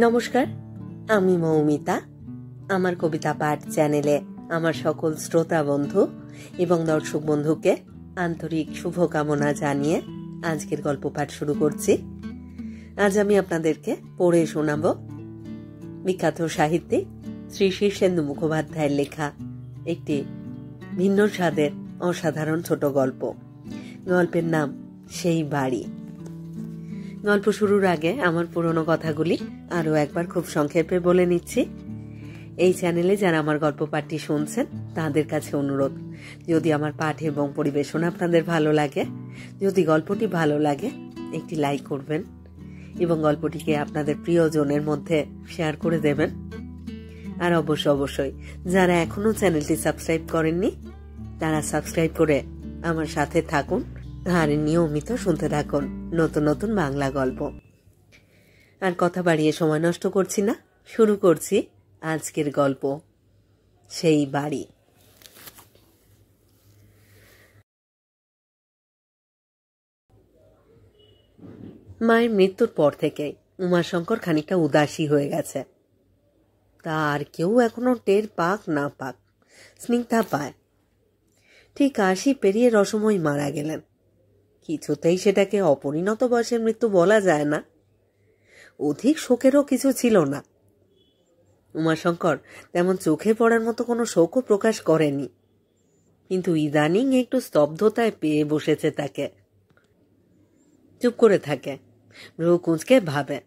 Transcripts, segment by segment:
নমস্কার, আমি মৌমিতা। আমার কবিতা পাঠ চ্যানেলে আমার সকল শ্রোতা বন্ধু এবং দর্শক বন্ধুকে আন্তরিক শুভকামনা জানিয়ে আজকের গল্প পাঠ শুরু করছি। আজ আমি আপনাদেরকে পড়ে শোনাব বিখ্যাত সাহিত্যিক শ্রী শীর্ষেন্দু মুখোপাধ্যায়ের লেখা একটি ভিন্ন স্বাদের অসাধারণ ছোট গল্প। গল্পের নাম সেই বাড়ি। গল্প শুরুর আগে আমার পুরনো কথাগুলি আরও একবার খুব সংক্ষেপে বলে নিচ্ছি। এই চ্যানেলে যারা আমার গল্প পাঠটি শুনছেন তাদের কাছে অনুরোধ, যদি আমার পাঠ এবং পরিবেশন আপনাদের ভালো লাগে, যদি গল্পটি ভালো লাগে একটি লাইক করবেন এবং গল্পটিকে আপনাদের প্রিয়জনের মধ্যে শেয়ার করে দেবেন। আর অবশ্যই যারা এখনো চ্যানেলটি সাবস্ক্রাইব করেননি তারা সাবস্ক্রাইব করে আমার সাথে থাকুন আর নিয়মিত শুনতে থাকুন নতুন নতুন বাংলা গল্প। আর কথা বাড়িয়ে সময় নষ্ট করছি না, শুরু করছি আজকের গল্প সেই বাড়ি। মায়ের মৃত্যুর পর থেকে উমাশঙ্কর খানিকটা উদাসী হয়ে গেছে। তার কেউ এখনো টের পাক না পাক, স্নিগ্ধা পায়। ঠিক ৮০ পেরিয়ে রসময় মারা গেলেন। কিছুতেই সেটাকে অপরিণত বয়সের মৃত্যু বলা যায় না। অধিক শোকেরও কিছু ছিল না। উমাশঙ্কর তেমন চোখে পড়ার মতো কোনো শোকও প্রকাশ করেনি, কিন্তু ইদানিং একটু স্তব্ধতায় পেয়ে বসেছে তাকে। চুপ করে থাকে, ভ্রু কুঁচকে ভাবে।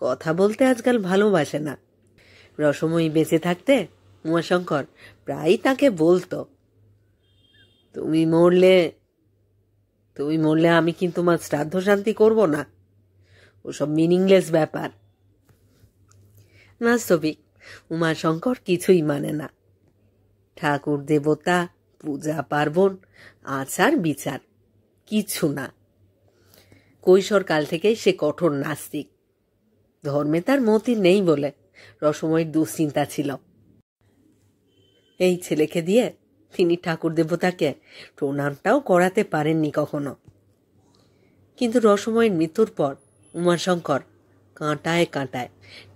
কথা বলতে আজকাল ভালোবাসে না। রসময়ী বেঁচে থাকতে উমাশঙ্কর প্রায়ই তাকে বলতো, তুমি মরলে আমি কিন্তু তোমার শ্রাদ্ধ শান্তি করব না, ওসব মিনিংলেস ব্যাপার। বাস্তবিক উমাশঙ্কর কিছুই মানে না। ঠাকুর দেবতা, পূজা পার্বণ, আচার বিচার কিছু না। কৈশোর কাল থেকেই সে কঠোর নাস্তিক। ধর্মে তার মতি নেই বলে রসময়ের দুশ্চিন্তা ছিল। এই ছেলেকে দিয়ে তিনি ঠাকুর দেবতাকে প্রণামটাও করাতে পারেননি কখনো। কিন্তু রসময়ের মৃত্যুর পর উমাশঙ্কর কাঁটায় কাঁটায়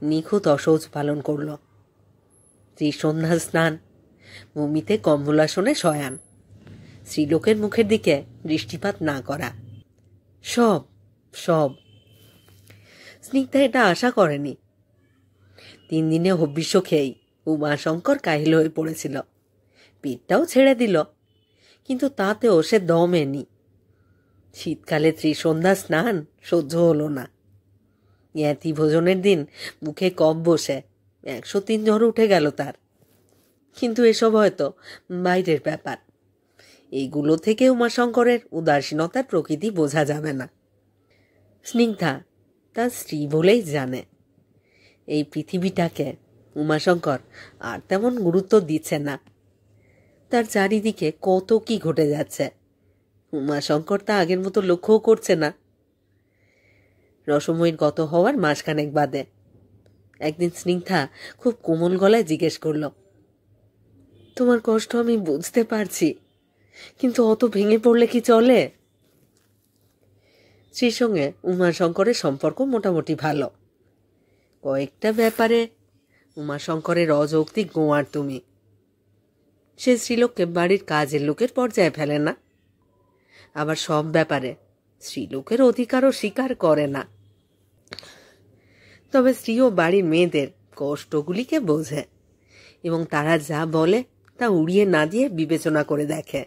নিখুঁত অশৌচ পালন করল। ত্রিসন্ধ্যা স্নান, ভূমিতে কম্বলাসনে শয়ান, স্ত্রীলোকের মুখের দিকে দৃষ্টিপাত না করা, সব সব। স্নিগ্ধা এটা আশা করেনি। 3 দিনে হব্বিষ্য খেয়েই উমাশঙ্কর কাহিল হয়ে পড়েছিল। পেটটাও ছেড়ে দিল, কিন্তু তাতেও সে দমেনি। শীতকালে ত্রিসন্ধ্যা স্নান সহ্য হলো না। জ্ঞাতি ভোজনের দিন মুখে কফ বসে 103 জ্বর উঠে গেল তার। কিন্তু এসব হয়তো বাইরের ব্যাপার। এইগুলো থেকে উমাশঙ্করের উদাসীনতার প্রকৃতি বোঝা যাবে না। স্নিগ্ধা তার স্ত্রী বলেই জানে। এই পৃথিবীটাকে উমাশঙ্কর আর তেমন গুরুত্ব দিচ্ছে না। তার চারিদিকে কত কি ঘটে যাচ্ছে, উমাশঙ্কর তা আগের মতো লক্ষ্যও করছে না। রসময়ীর গত হওয়ার মাসখানেক বাদে একদিন স্নিগ্ধা খুব কোমল গলায় জিজ্ঞেস করল, তোমার কষ্ট আমি বুঝতে পারছি, কিন্তু অত ভেঙে পড়লে কি চলে? স্ত্রীর সঙ্গে উমাশঙ্করের সম্পর্ক মোটামুটি ভালো। কয়েকটা ব্যাপারে উমাশঙ্করের অযৌক্তিক গোয়ার তুমি। সে স্ত্রীলোককে বাড়ির কাজের লোকের পর্যায়ে ফেলে না, আবার সব ব্যাপারে স্ত্রীলোকের অধিকারও স্বীকার করে না। তবে স্ত্রী ও বাড়ির মেয়েদের কষ্টগুলিকে বোঝে এবং তারা যা বলে তা উড়িয়ে না দিয়ে বিবেচনা করে দেখে।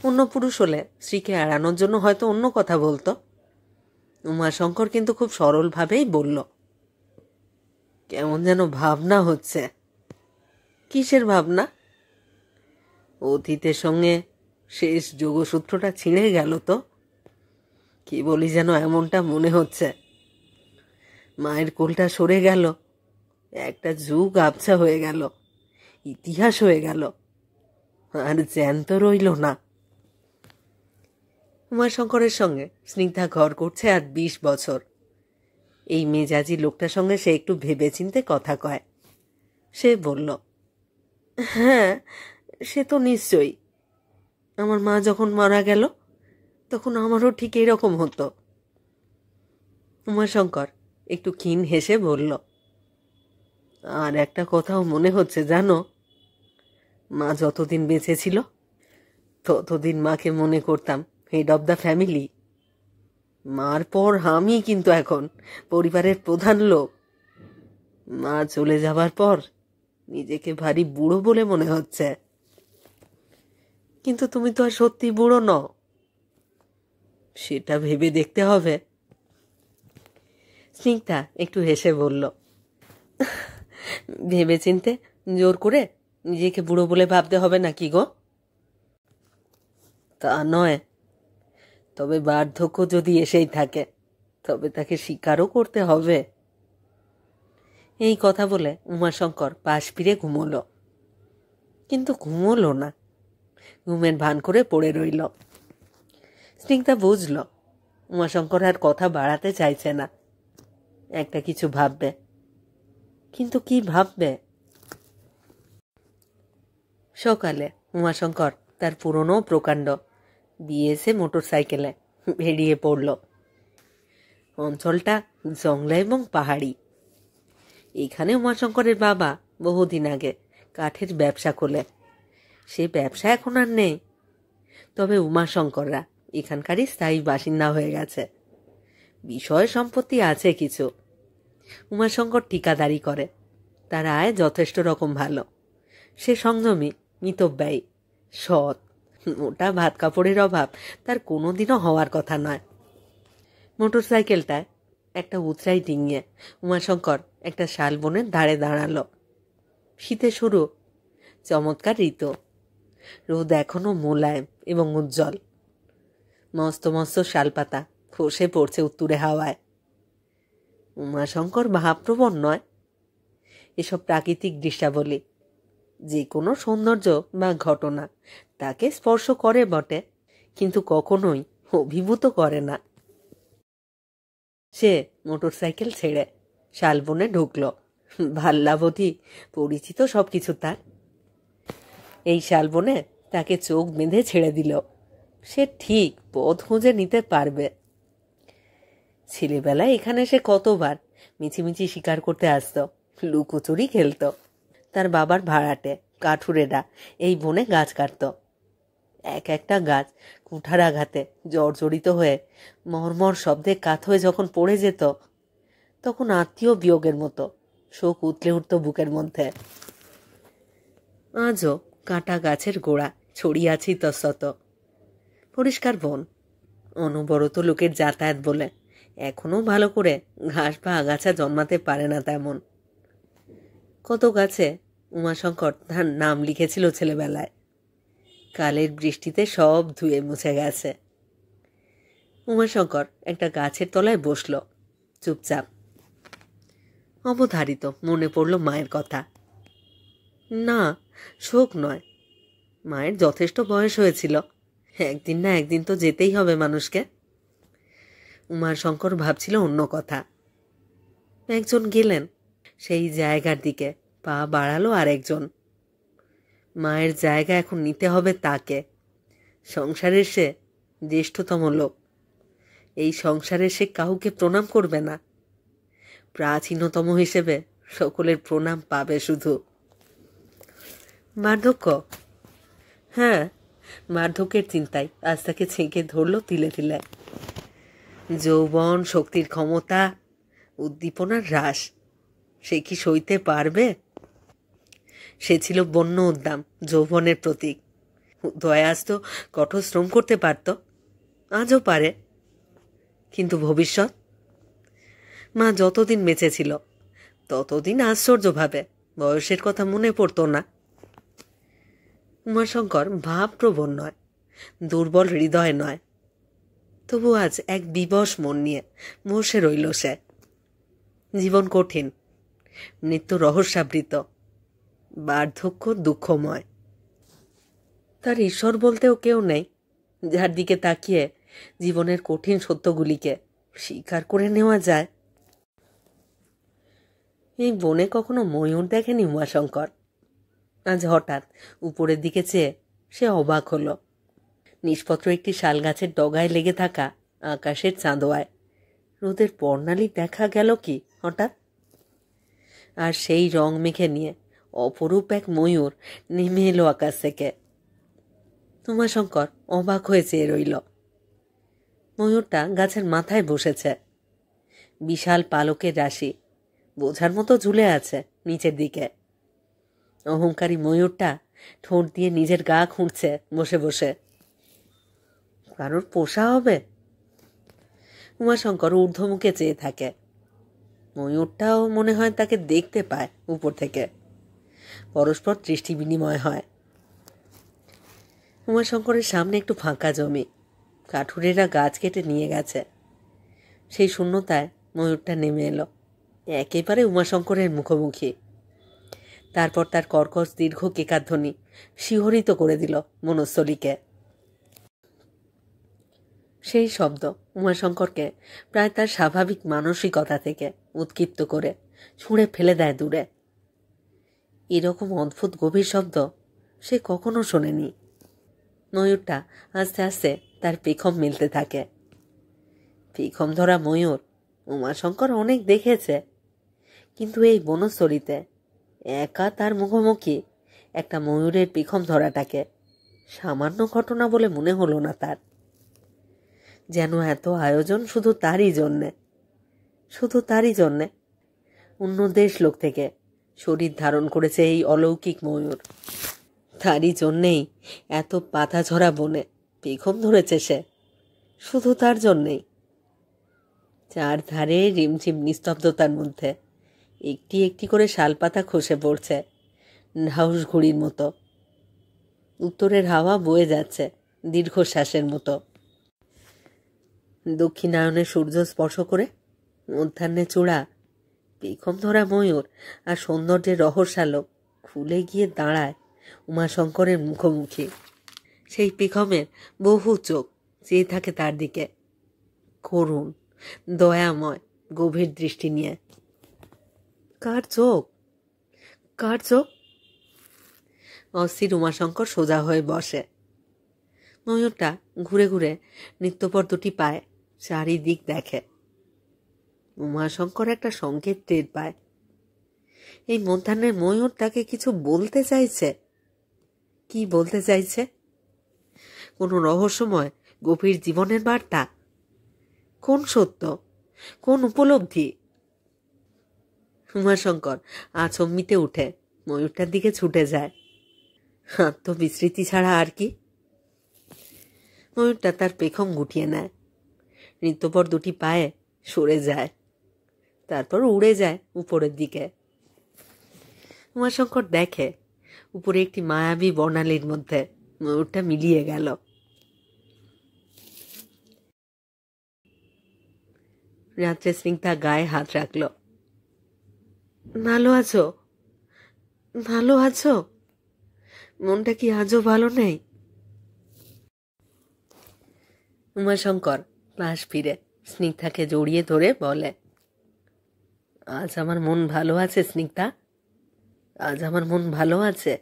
অন্য পুরুষ হলে স্ত্রীকে এড়ানোর জন্য হয়তো অন্য কথা বলতো। উমাশঙ্কর কিন্তু খুব সরলভাবেই বলল, কেমন যেন ভাবনা হচ্ছে। কিসের ভাবনা? অতীতের সঙ্গে শেষ যোগসূত্রটা ছিঁড়ে গেল তো। কি বলি যেন এমনটা মনে হচ্ছে। মায়ের কোলটা সরে গেল, একটা যুগ আবছা হয়ে গেল, ইতিহাস হয়ে গেল, আর জ্যান্ত রইল না। উমাশঙ্করের সঙ্গে স্নিগ্ধা ঘর করছে আর 20 বছর। এই মেজাজি লোকটার সঙ্গে সে একটু ভেবেচিন্তে কথা কয়। সে বলল, হ্যাঁ সে তো নিশ্চয়ই। আমার মা যখন মারা গেল তখন আমারও ঠিক এইরকম হতো। উমাশঙ্কর একটু ক্ষীণ হেসে বলল, আর একটা কথাও মনে হচ্ছে জানো, মা যতদিন বেঁচে ছিল ততদিন মাকে মনে করতাম হেড অব দ্য ফ্যামিলি। মার পর আমি কিন্তু এখন পরিবারের প্রধান লোক। মা চলে যাবার পর নিজেকে ভারী বুড়ো বলে মনে হচ্ছে। কিন্তু তুমি তো আর সত্যি বুড়ো নও, সেটা ভেবে দেখতে হবে। স্নিগ্ধা একটু হেসে বলল, ভেবে চিনতে জোর করে নিজেকে বুড়ো বলে ভাবতে হবে নাকি গো? তা নয়, তবে বার্ধক্য যদি এসেই থাকে তবে তাকে স্বীকারও করতে হবে। এই কথা বলে উমাশঙ্কর পাশ ফিরে ঘুমোলো, কিন্তু ঘুমোলো না, ঘুমের ভান করে পড়ে রইল। স্নিগ্ধা বুঝল উমাশঙ্কর আর কথা বাড়াতে চাইছে না, একটা কিছু ভাববে, কিন্তু কি ভাববে? সকালে উমাশঙ্কর তার পুরনো প্রকাণ্ড বিএসএ মোটরসাইকেলে বেরিয়ে পড়ল। অঞ্চলটা জংলা এবং পাহাড়ি। এখানে উমাশঙ্করের বাবা বহুদিন আগে কাঠের ব্যবসা খোলে। সে ব্যবসা এখন আর নেই, তবে উমাশঙ্কররা এখানকারই স্থায়ী বাসিন্দা হয়ে গেছে। বিষয় সম্পত্তি আছে কিছু। উমাশঙ্কর ঠিকাদারি করে, তার আয় যথেষ্ট রকম ভালো। সে সংযমী, মিতব্যয়ী, সৎ। মোটা ভাত কাপড়ের অভাব তার কোনোদিনও হওয়ার কথা নয়। মোটরসাইকেলটায় একটা উৎরাই ডিঙিয়ে উমাশঙ্কর একটা শালবনের ধারে দাঁড়ালো। শীতে শুরু, চমৎকার ঋতু। রোদ এখনো মোলায়েম এবং উজ্জ্বল। মস্ত মস্ত শালপাতা খসে পড়ছে উত্তুরে হাওয়ায়। উমাশঙ্কর ভাবপ্রবণ নয়। এসব প্রাকৃতিক দৃশ্যাবলী, যে কোনো সৌন্দর্য বা ঘটনা তাকে স্পর্শ করে বটে, কিন্তু কখনোই অভিভূত করে না। সে মোটরসাইকেল ছেড়ে শালবনে ঢুকল। ভাল্লাবতী পরিচিত সবকিছু তার। এই শালবনে তাকে চোখ বেঁধে ছেড়ে দিল। সে ঠিক পথ খুঁজে নিতে পারবে। ছেলেবেলায় এখানে সে কতবার মিছিমিছি শিকার করতে আসত, লুকোচুরি খেলত। তার বাবার ভাড়াটে কাঠুরেরা এই বনে গাছ কাটত। এক একটা গাছ কুঠার আঘাতে জর্জরিত হয়ে মর্মর শব্দে কাত হয়ে যখন পড়ে যেত, তখন আত্মীয় বিয়োগের মতো শোক উতলে উঠত বুকের মধ্যে। আজও কাটা গাছের গোড়া ছড়িয়ে আছে ইতস্তত। পরিষ্কার বন, অনবরত লোকের যাতায়াত বলে এখনো ভালো করে ঘাস বা আগাছা জন্মাতে পারে না তেমন। কত গাছে উমাশঙ্কর তার নাম লিখেছিল ছেলেবেলায়। কালের বৃষ্টিতে সব ধুয়ে মুছে গেছে। উমাশঙ্কর একটা গাছের তলায় বসল, চুপচাপ। অবধারিত মনে পড়ল মায়ের কথা। না, শোক নয়, মায়ের যথেষ্ট বয়স হয়েছিল। একদিন না একদিন তো যেতেই হবে মানুষকে। উমাশঙ্কর ভাবছিল অন্য কথা। একজন গেলেন, সেই জায়গার দিকে পা বাড়ালো আরেকজন। মায়ের জায়গা এখন নিতে হবে তাকে। সংসারের সে জ্যেষ্ঠতম লোক। এই সংসারে সে কাউকে প্রণাম করবে না। প্রাচীনতম হিসেবে সকলের প্রণাম পাবে শুধু। বার্ধক্য, হ্যাঁ, বার্ধক্যের চিন্তায় আজ তাকে ছেঁকে ধরল তিলে তিলে। যৌবন, শক্তির ক্ষমতা, উদ্দীপনার হ্রাস, সে কি সইতে পারবে? সে ছিল বন্য উদ্দাম, যৌবনের প্রতীক। দয়াজ তো কঠোর শ্রম করতে পারত, আজও পারে। কিন্তু ভবিষ্যৎ? মা যতদিন বেঁচে ছিল ততদিন আশ্চর্যভাবে বয়সের কথা মনে পড়ত না। উমাশঙ্কর ভাবপ্রবণ নয়, দুর্বল হৃদয় নয়, তবু আজ এক বিবশ মন নিয়ে বসে রইল সে। জীবন কঠিন, মৃত্যু রহস্যাবৃত, বার্ধক্য দুঃখময়। তার ঈশ্বর বলতেও কেউ নেই, যার দিকে তাকিয়ে জীবনের কঠিন সত্যগুলিকে স্বীকার করে নেওয়া যায়। এই বনে কখনো ময়ূর দেখেনি উমাশঙ্কর। আজ হঠাৎ উপরের দিকে চেয়ে সে অবাক হল। নিষ্পত্র একটি শাল গাছের ডগায় লেগে থাকা আকাশের চাঁদোয়ায় রোদের বর্ণালী দেখা গেল কি হঠাৎ, আর সেই রং মেখে নিয়ে অপরূপ এক ময়ূর নেমে এলো আকাশ থেকে। উমাশঙ্কর অবাক হয়ে চেয়ে রইল। ময়ূরটা গাছের মাথায় বসেছে, বিশাল পালকের রাশি বোঝার মতো ঝুলে আছে নিচের দিকে। অহংকারী ময়ূরটা ঠোঁট দিয়ে নিজের গা খুঁড়ছে বসে বসে। কারোর পোষা হবে? উমাশঙ্কর ঊর্ধ্বমুখে চেয়ে থাকে। ময়ূরটাও মনে হয় তাকে দেখতে পায় উপর থেকে। পরস্পর দৃষ্টি বিনিময় হয়। উমাশঙ্করের সামনে একটু ফাঁকা জমি, কাঠুরেরা গাছ কেটে নিয়ে গেছে। সেই শূন্যতায় ময়ূরটা নেমে এলো একেবারে উমাশঙ্করের মুখোমুখি। তারপর তার কর্কশ দীর্ঘ কেকাধ্বনি শিহরিত করে দিল মনস্থলীকে। সেই শব্দ উমাশঙ্করকে প্রায় তার স্বাভাবিক মানসিকতা থেকে উৎক্ষিপ্ত করে ছুঁড়ে ফেলে দেয় দূরে। এরকম অদ্ভুত গভীর শব্দ সে কখনো শোনেনি। ময়ূরটা আস্তে আস্তে তার পেখম মেলতে থাকে। পেখম ধরা ময়ূর উমাশঙ্কর অনেক দেখেছে, কিন্তু এই বনস্থলীতে একা তার মুখোমুখি একটা ময়ূরের পেখম ধরাটাকে সামান্য ঘটনা বলে মনে হলো না তার। যেন এত আয়োজন শুধু তারই জন্যে, শুধু তারই জন্যে। অন্য দেশ লোক থেকে শরীর ধারণ করেছে এই অলৌকিক ময়ূর, তারই জন্যেই এত পাতা ঝরা বনে পেখম ধরেছে সে, শুধু তার জন্যেই। চারধারে রিমঝিম নিস্তব্ধতার মধ্যে একটি একটি করে শালপাতা খসে পড়ছে ঢাউস ঘুড়ির মতো। উত্তরের হাওয়া বয়ে যাচ্ছে দীর্ঘশ্বাসের মতো। দক্ষিণায়নে সূর্য স্পর্শ করে মধ্যাহ্নে চূড়া পেখম ধরা ময়ূর আর সৌন্দর্যের রহস্যালোক খুলে গিয়ে দাঁড়ায় উমাশঙ্করের মুখোমুখি। সেই পেখমের বহু চোখ চেয়ে থাকে তার দিকে, করুণ, দয়াময়, গভীর দৃষ্টি নিয়ে। কার চোখ? কার চোখ? অস্থির উমাশঙ্কর সোজা হয়ে বসে। ময়ূরটা ঘুরে ঘুরে নিত্যপর দুটি পায় চারিদিক দেখে। উমাশঙ্কর একটা সংকেত টের পায়। এই মধ্যাহ্নের ময়ূর তাকে কিছু বলতে চাইছে। কি বলতে চাইছে? কোন রহস্যময় গভীর জীবনের বার্তা? কোন সত্য? কোন উপলব্ধি? উমাশঙ্কর আচম্বিতে উঠে ময়ূরটার দিকে ছুটে যায়। আত্মবিস্মৃতি ছাড়া আর কি? ময়ূরটা তার পেখম গুটিয়ে নেয়, নৃত্যপর দুটি পায়ে সরে যায়, তারপর উড়ে যায় উপরের দিকে। উমাশঙ্কর দেখে উপরে একটি মায়াবী বর্ণালীর মধ্যে ময়ূরটা মিলিয়ে গেল। রাত্রে স্নিগ্ধা গায়ে হাত রাখল। ভালো আছো? ভালো আছো? মনটা কি আজও ভালো নেই? উমাশঙ্কর পাশ ফিরে স্নিগ্ধাকে জড়িয়ে ধরে বলে, আজ আমার মন ভালো আছে স্নিগ্ধা, আজ আমার মন ভালো আছে।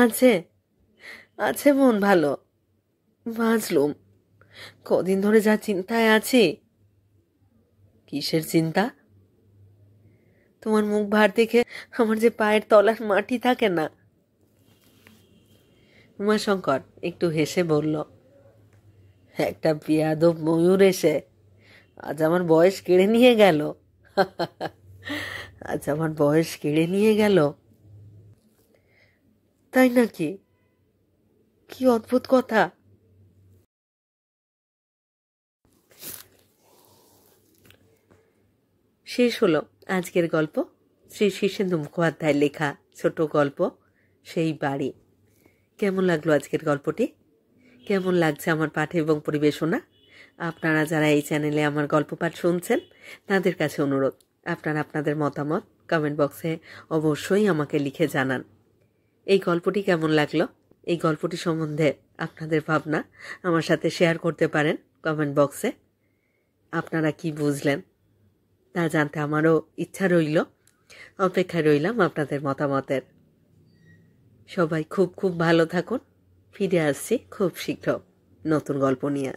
আছে, আছে মন ভালো। বাঁচলুম। কদিন ধরে যা চিন্তায় আছি। কিসের চিন্তা? তোমার মুখ ভার দেখে আমার যে পায়ের তলার মাটি থাকে না। উমাশঙ্কর একটু হেসে বলল, একটা বেয়াদব ময়ূর এসে আজ আমার বয়স কেড়ে নিয়ে গেল। আজ আমার বয়স কেড়ে নিয়ে গেল। তাই নাকি? কি অদ্ভুত কথা। শেষ হলো আজকের গল্প, শ্রী শীর্ষেন্দু মুখোপাধ্যায়ের লেখা ছোট গল্প সেই বাড়ি। কেমন লাগলো আজকের গল্পটি? কেমন লাগছে আমার পাঠ এবং পরিবেশনা? আপনারা যারা এই চ্যানেলে আমার গল্প পাঠ শুনছেন তাদের কাছে অনুরোধ, আপনারা আপনাদের মতামত কমেন্ট বক্সে অবশ্যই আমাকে লিখে জানান। এই গল্পটি কেমন লাগলো, এই গল্পটি সম্বন্ধে আপনাদের ভাবনা আমার সাথে শেয়ার করতে পারেন কমেন্ট বক্সে। আপনারা কি বুঝলেন তা জানতে আমারও ইচ্ছা রইল। অপেক্ষায় রইলাম আপনাদের মতামতের। সবাই খুব খুব ভালো থাকুন। ফিরে আসছি খুব শীঘ্র নতুন গল্প নিয়ে।